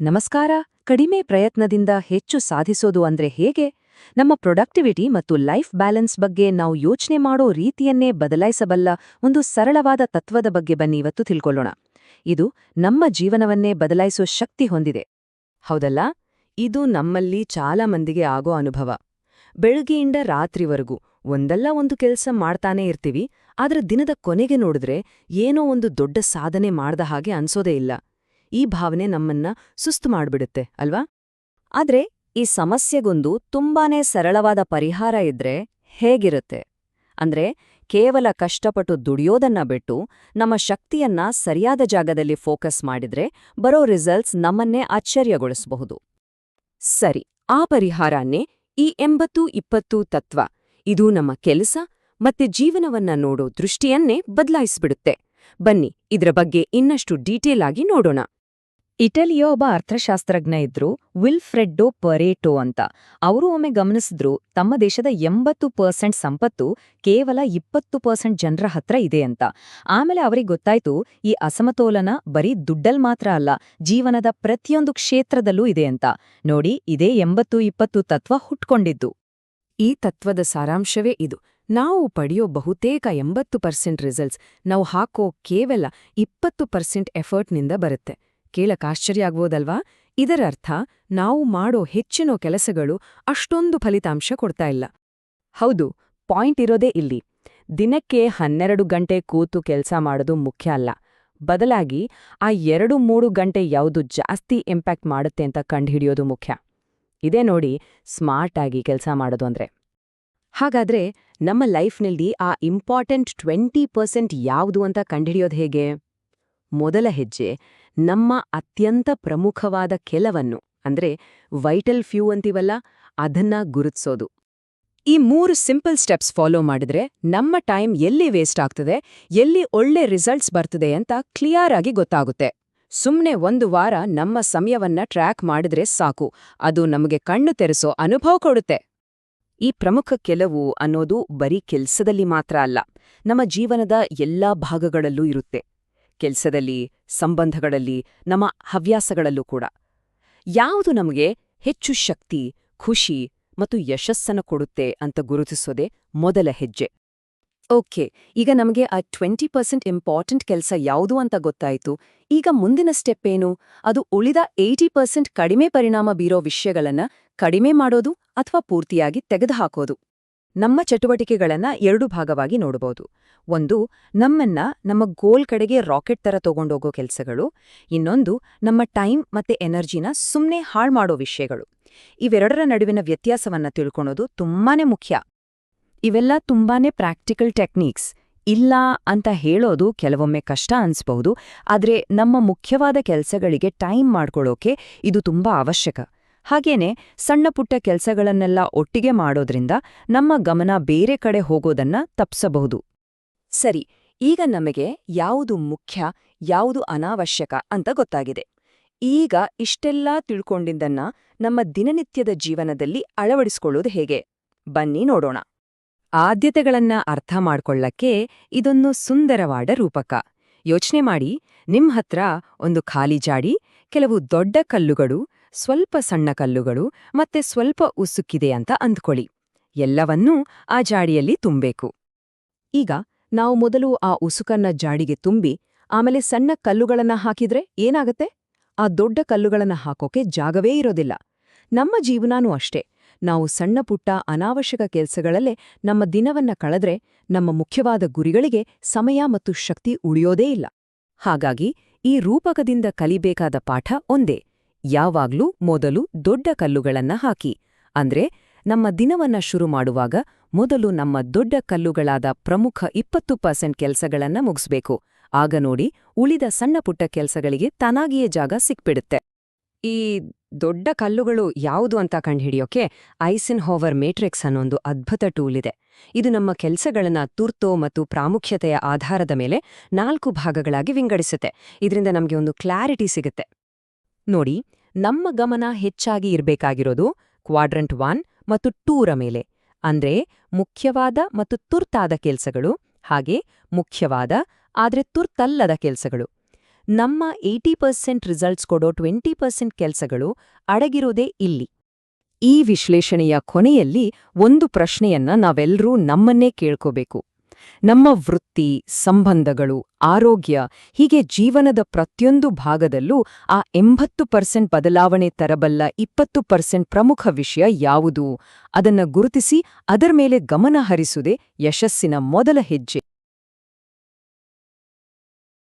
ನಮಸ್ಕಾರ. ಕಡಿಮೆ ಪ್ರಯತ್ನದಿಂದ ಹೆಚ್ಚು ಸಾಧಿಸೋದು ಅಂದ್ರೆ ಹೇಗೆ? ನಮ್ಮ ಪ್ರೊಡಕ್ಟಿವಿಟಿ ಮತ್ತು ಲೈಫ್ ಬ್ಯಾಲೆನ್ಸ್ ಬಗ್ಗೆ ನಾವು ಯೋಚನೆ ಮಾಡೋ ರೀತಿಯನ್ನೇ ಬದಲಾಯಿಸಬಲ್ಲ ಒಂದು ಸರಳವಾದ ತತ್ವದ ಬಗ್ಗೆ ಬನ್ನಿ ಇವತ್ತು ತಿಳ್ಕೊಳ್ಳೋಣ. ಇದು ನಮ್ಮ ಜೀವನವನ್ನೇ ಬದಲಾಯಿಸೋ ಶಕ್ತಿ ಹೊಂದಿದೆ. ಹೌದಲ್ಲ? ಇದು ನಮ್ಮಲ್ಲಿ చాలా ಮಂದಿಗೆ ಆಗೋ ಅನುಭವ. ಬೆಳಗ್ಗೆಯಿಂದ ರಾತ್ರಿವರೆಗೂ ಒಂದಲ್ಲ ಒಂದು ಕೆಲಸ ಮಾಡ್ತಾನೇ ಇರ್ತೀವಿ, ಆದ್ರೆ ದಿನದ ಕೊನೆಗೆ ನೋಡಿದ್ರೆ ಏನೋ ಒಂದು ದೊಡ್ಡ ಸಾಧನೆ ಮಾಡ್ದ ಹಾಗೆ ಅನ್ಸೋದೇ ಇಲ್ಲ. ಈ ಭಾವನೆ ನಮ್ಮನ್ನ ಸುಸ್ತು ಮಾಡ್ಬಿಡುತ್ತೆ ಅಲ್ವಾ? ಆದ್ರೆ ಈ ಸಮಸ್ಯೆಗೊಂದು ತುಂಬಾನೇ ಸರಳವಾದ ಪರಿಹಾರ ಇದ್ರೆ ಹೇಗಿರುತ್ತೆ ಅಂದ್ರೆ, ಕೇವಲ ಕಷ್ಟಪಟ್ಟು ದುಡಿಯೋದನ್ನ ಬಿಟ್ಟು ನಮ್ಮ ಶಕ್ತಿಯನ್ನ ಸರಿಯಾದ ಜಾಗದಲ್ಲಿ ಫೋಕಸ್ ಮಾಡಿದ್ರೆ ಬರೋ ರಿಸಲ್ಟ್ಸ್ ನಮ್ಮನ್ನೇ ಆಶ್ಚರ್ಯಗೊಳಿಸಬಹುದು. ಸರಿ, ಆ ಪರಿಹಾರನೇ ಈ 80-20 ತತ್ವ. ಇದು ನಮ್ಮ ಕೆಲಸ ಮತ್ತೆ ಜೀವನವನ್ನ ನೋಡೋ ದೃಷ್ಟಿಯನ್ನೇ ಬದಲಾಯಿಸ್ಬಿಡುತ್ತೆ. ಬನ್ನಿ ಇದ್ರ ಬಗ್ಗೆ ಇನ್ನಷ್ಟು ಡೀಟೇಲ್ ಆಗಿ ನೋಡೋಣ. ಇಟಲಿಯ ಒಬ್ಬ ಅರ್ಥಶಾಸ್ತ್ರಜ್ಞ ಇದ್ರು, ವಿಲ್ಫ್ರೆಡ್ಡೋ ಪರೇಟೋ ಅಂತ. ಅವರು ಒಮ್ಮೆ ಗಮನಿಸಿದ್ರು, ತಮ್ಮ ದೇಶದ 80% ಸಂಪತ್ತು ಕೇವಲ 20% ಜನರ ಹತ್ರ ಇದೆ ಅಂತ. ಆಮೇಲೆ ಅವರಿಗೆ ಗೊತ್ತಾಯ್ತು, ಈ ಅಸಮತೋಲನ ಬರೀ ದುಡ್ಡಲ್ ಮಾತ್ರ ಅಲ್ಲ, ಜೀವನದ ಪ್ರತಿಯೊಂದು ಕ್ಷೇತ್ರದಲ್ಲೂ ಇದೆ ಅಂತ. ನೋಡಿ, ಇದೇ 80-20 ತತ್ವ ಹುಟ್ಕೊಂಡಿದ್ದು. ಈ ತತ್ವದ ಸಾರಾಂಶವೇ ಇದು. ನಾವು ಪಡೆಯೋ ಬಹುತೇಕ 80% ರಿಸಲ್ಟ್ಸ್ ನಾವು ಹಾಕೋ ಕೇವಲ 20% ಎಫರ್ಟ್ನಿಂದ ಬರುತ್ತೆ. ಕೇಳಕ್ಕಾಶ್ಚರ್ಯ ಆಗ್ಬೋದಲ್ವಾ? ಇದರರ್ಥ ನಾವು ಮಾಡೋ ಹೆಚ್ಚಿನ ಕೆಲಸಗಳು ಅಷ್ಟೊಂದು ಫಲಿತಾಂಶ ಕೊಡ್ತಾ ಇಲ್ಲ. ಹೌದು, ಪಾಯಿಂಟ್ ಇರೋದೇ ಇಲ್ಲಿ. ದಿನಕ್ಕೆ 12 ಗಂಟೆ ಕೂತು ಕೆಲಸ ಮಾಡೋದು ಮುಖ್ಯ ಅಲ್ಲ. ಬದಲಾಗಿ ಆ 2-3 ಗಂಟೆ ಯಾವುದು ಜಾಸ್ತಿ ಇಂಪ್ಯಾಕ್ಟ್ ಮಾಡುತ್ತೆ ಅಂತ ಕಂಡುಹಿಡಿಯೋದು ಮುಖ್ಯ. ಇದೇ ನೋಡಿ ಸ್ಮಾರ್ಟ್ ಆಗಿ ಕೆಲಸ ಮಾಡೋದು ಅಂದ್ರೆ. ಹಾಗಾದ್ರೆ ನಮ್ಮ ಲೈಫ್ನಲ್ಲಿ ಆ ಇಂಪಾರ್ಟೆಂಟ್ 20% ಯಾವುದು ಅಂತ ಕಂಡುಹಿಡಿಯೋದು ಹೇಗೆ? ಮೊದಲ ಹೆಜ್ಜೆ ನಮ್ಮ ಅತ್ಯಂತ ಪ್ರಮುಖವಾದ ಕೆಲವನ್ನು, ಅಂದ್ರೆ ವೈಟಲ್ ಫ್ಯೂ ಅಂತೀವಲ್ಲ, ಅದನ್ನ ಗುರುತಿಸೋದು. ಈ 3 ಸಿಂಪಲ್ ಸ್ಟೆಪ್ಸ್ ಫಾಲೋ ಮಾಡಿದ್ರೆ ನಮ್ಮ ಟೈಮ್ ಎಲ್ಲಿ ವೇಸ್ಟ್ ಆಗ್ತದೆ, ಎಲ್ಲಿ ಒಳ್ಳೆ ರಿಸಲ್ಟ್ಸ್ ಬರ್ತದೆ ಅಂತ ಕ್ಲಿಯರ್ ಆಗಿ ಗೊತ್ತಾಗುತ್ತೆ. ಸುಮ್ನೆ 1 ವಾರ ನಮ್ಮ ಸಮಯವನ್ನ ಟ್ರ್ಯಾಕ್ ಮಾಡಿದ್ರೆ ಸಾಕು, ಅದು ನಮಗೆ ಕಣ್ಣು ತೆರೆಸೋ ಅನುಭವ ಕೊಡುತ್ತೆ. ಈ ಪ್ರಮುಖ ಕೆಲವು ಅನ್ನೋದು ಬರೀ ಕೆಲ್ಸದಲ್ಲಿ ಮಾತ್ರ ಅಲ್ಲ, ನಮ್ಮ ಜೀವನದ ಎಲ್ಲಾ ಭಾಗಗಳಲ್ಲೂ ಇರುತ್ತೆ. ಕೆಲ್ಸದಲ್ಲಿ, ಸಂಬಂಧಗಳಲ್ಲಿ, ನಮ್ಮ ಹವ್ಯಾಸಗಳಲ್ಲೂ ಕೂಡ. ಯಾವುದು ನಮಗೆ ಹೆಚ್ಚು ಶಕ್ತಿ, ಖುಷಿ ಮತ್ತು ಯಶಸ್ಸನ್ನು ಕೊಡುತ್ತೆ ಅಂತ ಗುರುತಿಸೋದೇ ಮೊದಲ ಹೆಜ್ಜೆ. ಓಕೆ, ಈಗ ನಮಗೆ ಆ 20% ಇಂಪಾರ್ಟೆಂಟ್ ಕೆಲಸ ಯಾವುದು ಅಂತ ಗೊತ್ತಾಯ್ತು. ಈಗ ಮುಂದಿನ ಸ್ಟೆಪ್ ಏನು? ಅದು ಉಳಿದ 80% ಕಡಿಮೆ ಪರಿಣಾಮ ಬೀರೋ ವಿಷಯಗಳನ್ನ ಕಡಿಮೆ ಮಾಡೋದು ಅಥವಾ ಪೂರ್ತಿಯಾಗಿ ತೆಗೆದುಹಾಕೋದು. ನಮ್ಮ ಚಟುವಟಿಕೆಗಳನ್ನ 2 ಭಾಗವಾಗಿ ನೋಡಬಹುದು. ಒಂದು, ನಮ್ಮನ್ನ ನಮ್ಮ ಗೋಲ್ ಕಡೆಗೆ ರಾಕೆಟ್ ತರ ತಗೊಂಡೋಗೋ ಕೆಲಸಗಳು. ಇನ್ನೊಂದು, ನಮ್ಮ ಟೈಮ್ ಮತ್ತೆ ಎನರ್ಜಿನ ಸುಮ್ನೆ ಹಾಳು ಮಾಡೋ ವಿಷಯಗಳು. ಇವೆರಡರ ನಡುವಿನ ವ್ಯತ್ಯಾಸವನ್ನ ತಿಳ್ಕೊಳೋದು ತುಂಬಾನೇ ಮುಖ್ಯ. ಇವೆಲ್ಲ ತುಂಬಾನೇ ಪ್ರಾಕ್ಟಿಕಲ್ ಟೆಕ್ನಿಕ್ಸ್. ಇಲ್ಲ ಅಂತ ಹೇಳೋದು ಕೆಲವೊಮ್ಮೆ ಕಷ್ಟ ಅನ್ಸ್ಬಹುದು, ಆದ್ರೆ ನಮ್ಮ ಮುಖ್ಯವಾದ ಕೆಲಸಗಳಿಗೆ ಟೈಮ್ ಮಾಡ್ಕೊಳ್ಳೋಕೆ ಇದು ತುಂಬಾ ಅವಶ್ಯಕ. ಹಾಗೇನೆ ಸಣ್ಣ ಪುಟ್ಟ ಕೆಲಸಗಳನ್ನೆಲ್ಲ ಒಟ್ಟಿಗೆ ಮಾಡೋದ್ರಿಂದ ನಮ್ಮ ಗಮನ ಬೇರೆ ಕಡೆ ಹೋಗೋದನ್ನ ತಪ್ಸಬಹುದು. ಸರಿ, ಈಗ ನಮಗೆ ಯಾವುದು ಮುಖ್ಯ, ಯಾವುದು ಅನಾವಶ್ಯಕ ಅಂತ ಗೊತ್ತಾಗಿದೆ. ಈಗ ಇಷ್ಟೆಲ್ಲಾ ತಿಳ್ಕೊಂಡಿದ್ದನ್ನ ನಮ್ಮ ದಿನನಿತ್ಯದ ಜೀವನದಲ್ಲಿ ಅಳವಡಿಸ್ಕೊಳ್ಳೋದು ಹೇಗೆ? ಬನ್ನಿ ನೋಡೋಣ. ಆದ್ಯತೆಗಳನ್ನ ಅರ್ಥ ಮಾಡ್ಕೊಳ್ಳಕ್ಕೆ ಇದೊಂದು ಸುಂದರವಾದ ರೂಪಕ. ಯೋಚನೆ ಮಾಡಿ, ನಿಮ್ ಹತ್ರ ಒಂದು ಖಾಲಿ ಜಾಡಿ, ಕೆಲವು ದೊಡ್ಡ ಕಲ್ಲುಗಳು, ಸ್ವಲ್ಪ ಸಣ್ಣ ಕಲ್ಲುಗಳು ಮತ್ತೆ ಸ್ವಲ್ಪ ಉಸುಕ್ಕಿದೆ ಅಂತ ಅಂದ್ಕೊಳ್ಳಿ. ಎಲ್ಲವನ್ನೂ ಆ ಜಾಡಿಯಲ್ಲಿ ತುಂಬಬೇಕು. ಈಗ ನಾವು ಮೊದಲು ಆ ಉಸುಕನ್ನ ಜಾಡಿಗೆ ತುಂಬಿ ಆಮೇಲೆ ಸಣ್ಣ ಕಲ್ಲುಗಳನ್ನ ಹಾಕಿದ್ರೆ ಏನಾಗತ್ತೆ? ಆ ದೊಡ್ಡ ಕಲ್ಲುಗಳನ್ನ ಹಾಕೋಕೆ ಜಾಗವೇ ಇರೋದಿಲ್ಲ. ನಮ್ಮ ಜೀವನಾನೂ ಅಷ್ಟೇ. ನಾವು ಸಣ್ಣ ಪುಟ್ಟ ಅನಾವಶ್ಯಕ ಕೆಲಸಗಳಲ್ಲೇ ನಮ್ಮ ದಿನವನ್ನ ಕಳೆದ್ರೆ ನಮ್ಮ ಮುಖ್ಯವಾದ ಗುರಿಗಳಿಗೆ ಸಮಯ ಮತ್ತು ಶಕ್ತಿ ಉಳಿಯೋದೇ ಇಲ್ಲ. ಹಾಗಾಗಿ ಈ ರೂಪಕದಿಂದ ಕಲಿಬೇಕಾದ ಪಾಠ ಒಂದೇ: ಯಾವಾಗ್ಲೂ ಮೊದಲು ದೊಡ್ಡ ಕಲ್ಲುಗಳನ್ನ ಹಾಕಿ. ಅಂದ್ರೆ ನಮ್ಮ ದಿನವನ್ನ ಶುರು ಮಾಡುವಾಗ ಮೊದಲು ನಮ್ಮ ದೊಡ್ಡ ಕಲ್ಲುಗಳಾದ ಪ್ರಮುಖ 20% ಕೆಲಸಗಳನ್ನ ಮುಗಿಸ್ಬೇಕು. ಆಗ ನೋಡಿ, ಉಳಿದ ಸಣ್ಣ ಪುಟ್ಟ ಕೆಲಸಗಳಿಗೆ ತಾನಾಗಿಯೇ ಜಾಗ ಸಿಕ್ಬಿಡುತ್ತೆ. ಈ ದೊಡ್ಡ ಕಲ್ಲುಗಳು ಯಾವುದು ಅಂತ ಕಂಡುಹಿಡಿಯೋಕೆ ಐಸೆನ್ಹೋವರ್ ಮೇಟ್ರಿಕ್ಸ್ ಅನ್ನೊಂದು ಅದ್ಭುತ ಟೂಲ್ ಇದೆ. ಇದು ನಮ್ಮ ಕೆಲಸಗಳನ್ನ ತುರ್ತು ಮತ್ತು ಪ್ರಾಮುಖ್ಯತೆಯ ಆಧಾರದ ಮೇಲೆ 4 ಭಾಗಗಳಾಗಿ ವಿಂಗಡಿಸುತ್ತೆ. ಇದರಿಂದ ನಮಗೆ ಒಂದು ಕ್ಲಾರಿಟಿ ಸಿಗುತ್ತೆ. ನೋಡಿ, ನಮ್ಮ ಗಮನ ಹೆಚ್ಚಾಗಿ ಇರಬೇಕಾಗಿರೋದು ಕ್ವಾಡ್ರಂಟ್ 1 ಮತ್ತು 2ರ ಮೇಲೆ. ಅಂದ್ರೆ ಮುಖ್ಯವಾದ ಮತ್ತು ತುರ್ತಾದ ಕೆಲಸಗಳು, ಹಾಗೆ ಮುಖ್ಯವಾದ ಆದ್ರೆ ತುರ್ತಲ್ಲದ ಕೆಲಸಗಳು. ನಮ್ಮ 80% ರಿಸಲ್ಟ್ಸ್ ಕೊಡೋ 20% ಕೆಲಸಗಳು ಅಡಗಿರೋದೇ ಇಲ್ಲಿ. ಈ ವಿಶ್ಲೇಷಣೆಯ ಕೊನೆಯಲ್ಲಿ ಒಂದು ಪ್ರಶ್ನೆಯನ್ನ ನಾವೆಲ್ಲರೂ ನಮ್ಮನ್ನೇ ಕೇಳ್ಕೋಬೇಕು. ನಮ್ಮ ವೃತ್ತಿ, ಸಂಬಂಧಗಳು, ಆರೋಗ್ಯ ಹೀಗೆ ಜೀವನದ ಪ್ರತಿಯೊಂದು ಭಾಗದಲ್ಲೂ ಆ 80% ಬದಲಾವಣೆ ತರಬಲ್ಲ 20% ಪ್ರಮುಖ ವಿಷಯ ಯಾವುದು? ಅದನ್ನ ಗುರುತಿಸಿ ಅದರ ಮೇಲೆ ಗಮನ ಹರಿಸುವುದೇ ಯಶಸ್ಸಿನ ಮೊದಲ ಹೆಜ್ಜೆ.